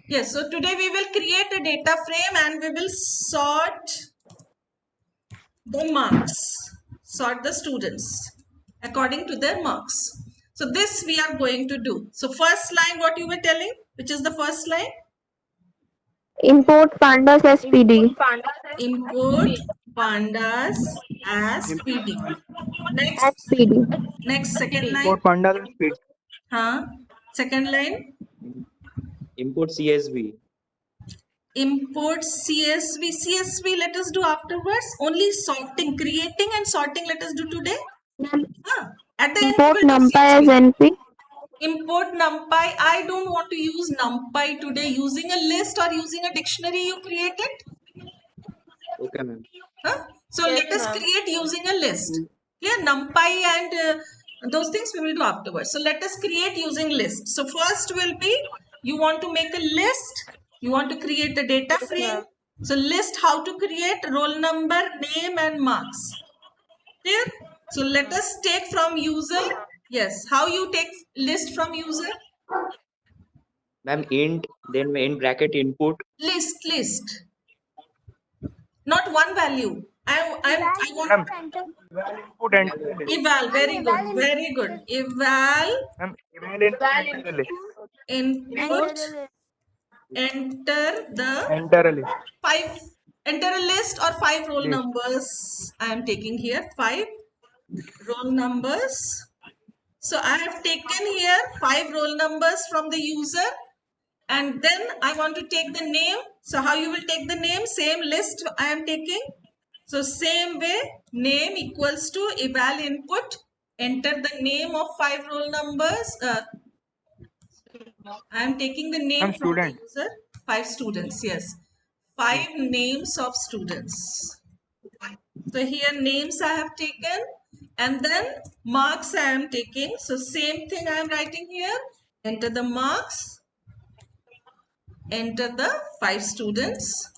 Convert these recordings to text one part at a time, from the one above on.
Yes, so today we will create a data frame and we will sort the marks, sort the students according to their marks. So this we are going to do. So first line, what you were telling, which is the first line? Import pandas as PD. Import pandas as PD. As Next, PD. second line. Import pandas and speed. Huh? Second line. Import CSV. Import CSV. CSV let us do afterwards. Only sorting, creating and sorting let us do today. Huh? At the end we Import will do numpy as CSV. NP. Import numpy. I don't want to use numpy today. Using a list or using a dictionary you created. Okay, ma'am. Huh? So let us create using a list. Clear? Numpy and those things we will do afterwards. So let us create using list. So first will be, you want to make a list. You want to create a data frame. So list how to create roll number, name and marks. Clear? So let us take from user. Yes. How you take list from user? Ma'am, int, then in bracket input. List. Not one value. I want Ma'am, eval input enter the list. eval. Very good. Eval Ma'am, eval input enter the list. input. Enter the Enter a list. five. Enter a list or five roll List. numbers. I am taking here five roll numbers. So I have taken here five roll numbers from the user. And then I want to take the name. So how you will take the name? Same list I am taking. So same way, name equals to eval input. Enter the name of five roll numbers. I am taking the name Ma'am, from the student. user. Five students, yes. Five names of students. So here names I have taken and then marks I am taking. So same thing I am writing here. Enter the marks. Enter the five students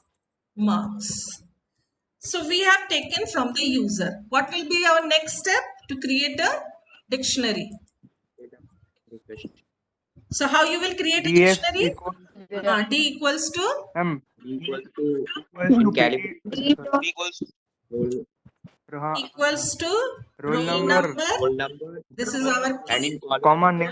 marks. So we have taken from the user. What will be our next step? To create a dictionary. Refresh. So how you will create a DF dictionary? equals D equals to ma'am, Equals to equals in to caliber. PD. Roll, equals to Roll roll number, number. roll number This is our and key. in column, comma name.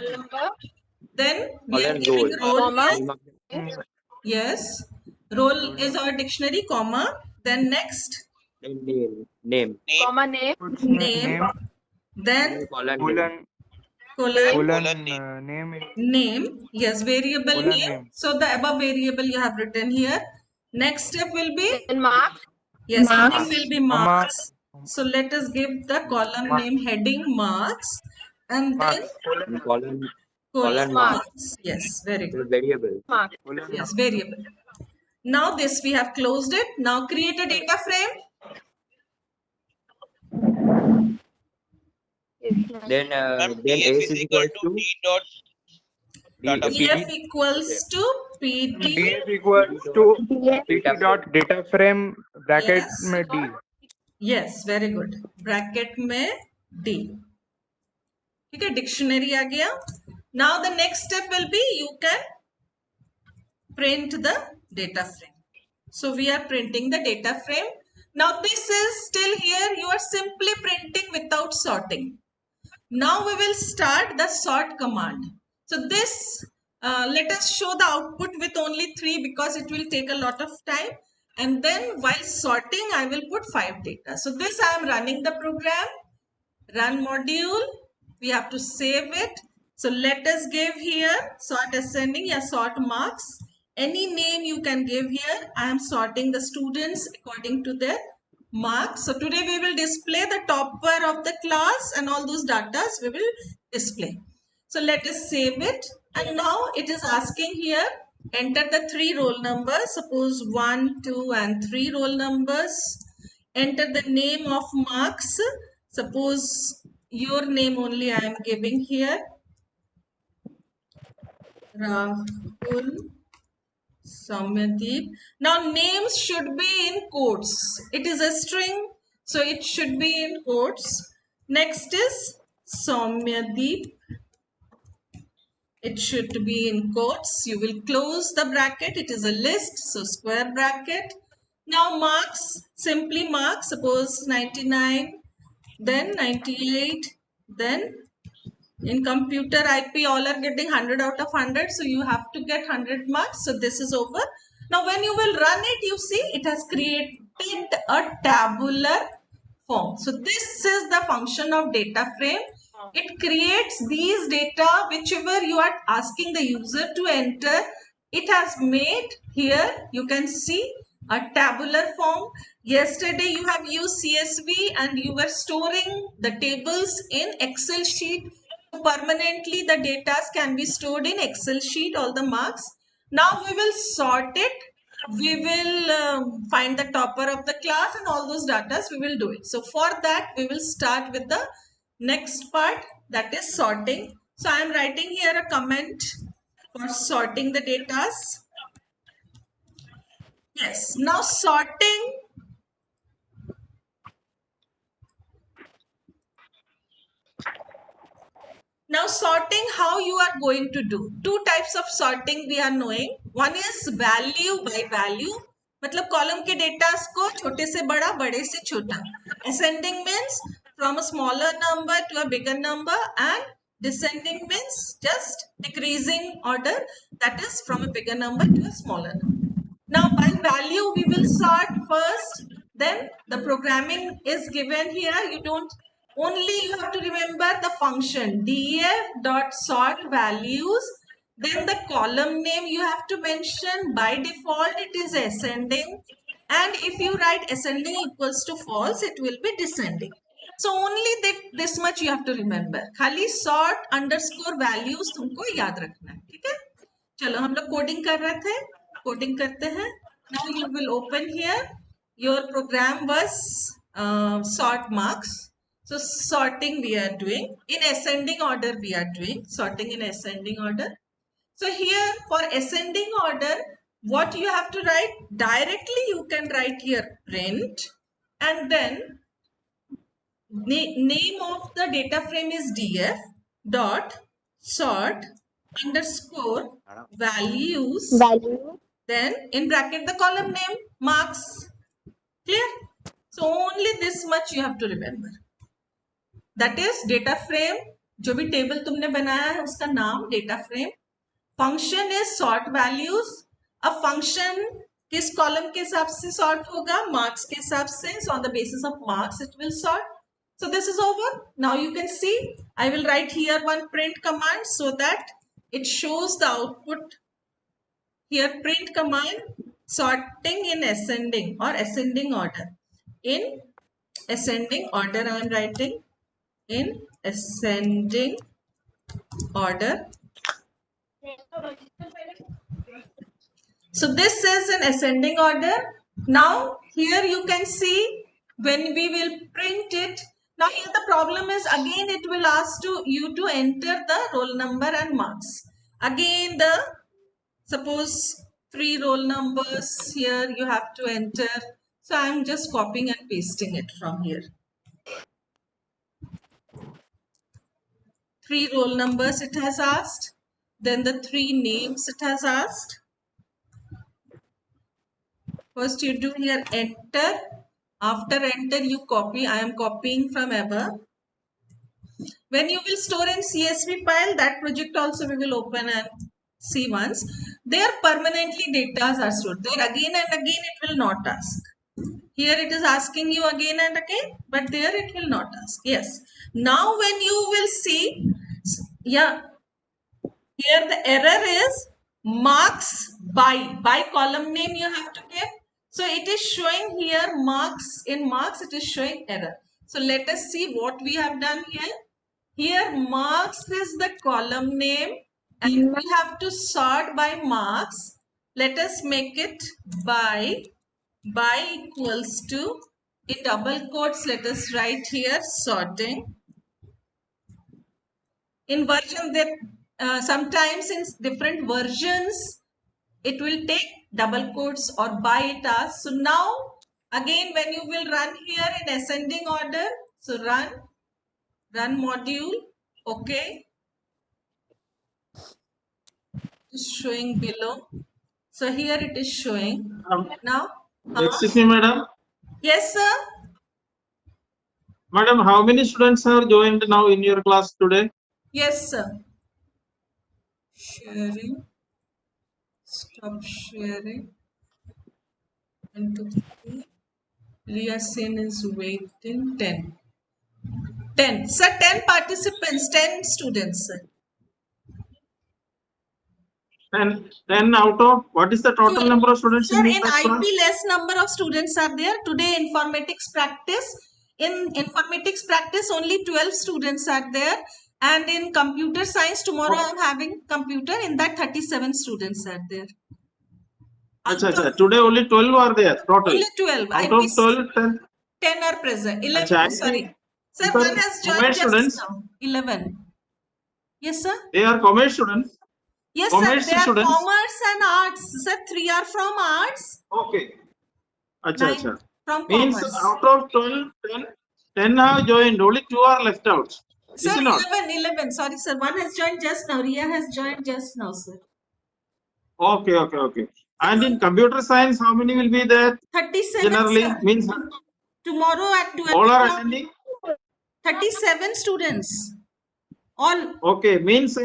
Then we are column giving roll. roll here. Name of Mm, Yes. Roll roll is number. our dictionary, comma. Then next, then name. Puts name. name, Then Column name. colon, colon, name is name. Yes, variable colon name. name. So the above variable you have written here. Next step will be, Marks. yes, name Marks. will be Comma, marks. So let us give the column marks, name heading marks and then marks, colon, In column, colon mark. marks. Yes, very The good. variable. colon Yes, marks. variable. Now this we have closed it. Now create a data frame. Then S is equal to df PD. equals to pd. DF equals to PD Data frame. dot data frame bracket Yes. में D. Yes, very good. Bracket में D. ठीक है, dictionary आ गया. Now the next step will be you can print the data frame. So we are printing the data frame. Now this is still here. You are simply printing without sorting. Now we will start the sort command. So this, let us show the output with only 3 because it will take a lot of time. And then while sorting, I will put 5 data. So this I am running the program. Run module. We have to save it. So let us give here sort ascending, yeah, sort marks. Any name you can give here. I am sorting the students according to their marks. So today we will display the topper of the class and all those data we will display. So let us save it. And now it is asking here, enter the 3 roll numbers. Suppose 1, 2 and 3 roll numbers. Enter the name of marks. Suppose your name only I am giving here. Rahul Soumyadeep. Now names should be in quotes. It is a string, so it should be in quotes. Next is Soumyadeep. it should be in quotes. You will close the bracket. It is a list, so square bracket. Now marks, simply mark. Suppose 99, then 98, then in computer IP all are getting 100 out of 100, so you have to get 100 marks. So this is over. Now when you will run it, you see it has created a tabular form. So this is the function of data frame. It creates these data whichever you are asking the user to enter. It has made here, you can see a tabular form. Yesterday you have used CSV and you were storing the tables in Excel sheet. So permanently the data can be stored in Excel sheet, all the marks. Now we will sort it. We will find the topper of the class and all those data we will do it. So for that we will start with the next part, that is sorting. So I am writing here a comment for sorting the data. Yes, now sorting. Now sorting, how you are going to do. Two types of sorting we are knowing. One is value by value. मतलब column के datas को छोटे से बड़ा, बड़े से छोटा. Ascending means from a smaller number to a bigger number, and descending means just decreasing order, that is from a bigger number to a smaller number. Now by value we will sort first, then the programming is given here. You don't only, you have to remember the function def dot sort values, then the column name you have to mention. By default it is ascending, and if you write ascending equals to false, it will be descending. So only this much you have to remember. खाली sort underscore values तुमको याद रखना है, ठीक है? चलो हम लोग कोडिंग कर रहे थे, कोडिंग करते हैं. Now you will open here. Your program was sort marks. So sorting we are doing in ascending order. We are doing sorting in ascending order. So here for ascending order, what you have to write directly, you can write here print, and then name of the data frame is df dot sort underscore values, Value. then in bracket the column name marks. Clear? So only this much you have to remember. That is data frame, जो भी table तुमने बनाया है उसका नाम data frame. Function is sort values. अब function किस column के हिसाब से sort होगा? Marks के हिसाब से. So on the basis of marks it will sort. So this is over. Now you can see I will write here one print command so that it shows the output. Here print command, sorting in ascending or ascending order. In ascending order I am writing. In ascending order. So this is an ascending order. Now here you can see when we will print it. Now here the problem is, again it will ask you to enter the roll number and marks. Again suppose 3 roll numbers here you have to enter. So I am just copying and pasting it from here. 3 roll numbers it has asked. Then the 3 names it has asked. First you do here enter. After enter you copy. I am copying from above. When you will store in CSV file, that project also we will open and see once. There permanently data are stored. There again and again it will not ask. Here it is asking you again and again, but there it will not ask. Yes. Now when you will see, yeah, here the error is marks by column name you have to give. So it is showing here marks, in marks it is showing error. So let us see what we have done here. Here marks is the column name and we have to sort by marks. Let us make it by equals to, in double quotes let us write here sorting. In version that sometimes in different versions it will take double quotes or by it as. So now again when you will run here in ascending order, so run module, okay. is showing below. So here it is showing. Now, Excuse me, madam. yes, sir. Madam, how many students have joined now in your class today? Yes, sir. Sharing. Stop sharing. 1, 2, 3. Leah Sen is waiting. 10. 10. Sir, 10 participants, 10 students, sir. And then out of what is the total number of students Sir, in in that IP, class? less number of students are there. Today, informatics practice. In informatics practice, only 12 students are there. And in computer science, tomorrow I'm having computer. In that, 37 students are there. Acha. Today only 12 are there total. Only 12. Out IP of 12, 10. 10 are present. 11, Acha, sorry. Sir, these are one has joined commerce just students. now. 11. Yes, sir. They are commerce students. Yes, Commerce sir. They are students. commerce and arts. Sir, 3 are from arts. Okay. 9 Acha. from Means commerce. out of 12, 10 have joined. Only 2 are left out. Sir, Is it not? 11. Sorry, sir. One has joined just now. Ria has joined just now, sir. Okay. And in computer science, how many will be there? 37, Generally, sir. means Tomorrow at 12 all are o'clock, attending. 37 students. All. Okay, means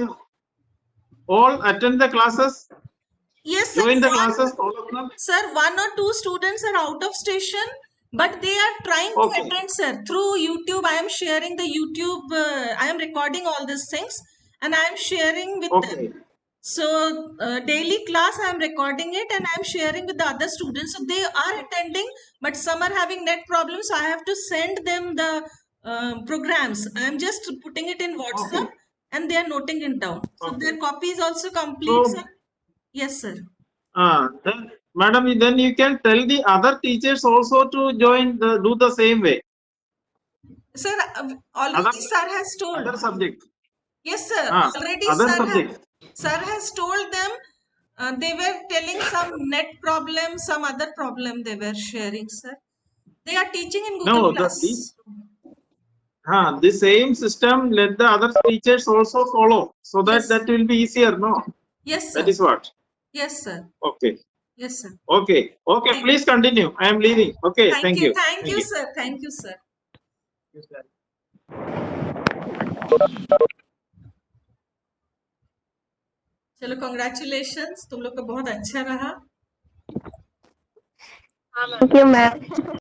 all attend the classes, Yes, sir. join the classes, all of them. Sir, 1 or 2 students are out of station, but they are trying Okay. to attend, sir. Through YouTube, I am sharing the YouTube, I am recording all these things and I am sharing with Okay. them. So, daily class, I am recording it and I am sharing with the other students. So, they are attending, but some are having net problems. So, I have to send them the programs. I am just putting it in WhatsApp Okay. and they are noting it down. So, Okay. their copy is also complete, So, sir. Yes, sir. then, madam, then you can tell the other teachers also to join, do the same way. Sir, already sir has told. Other subject. Yes, sir. Already Other subject. sir has told them. They were telling some net problem, some other problem they were sharing, sir. They are teaching in Google No, Class. the same system, let the other teachers also follow, so that Yes. that will be easier, no? Yes, sir. That is what. Yes, sir. Okay. Yes, sir. Okay, please continue. I am leaving. Okay, thank you. Thank you, sir. Thank you, sir. चलो congratulations, तुम लोग का बहुत अच्छा रहा. Thank you, ma'am.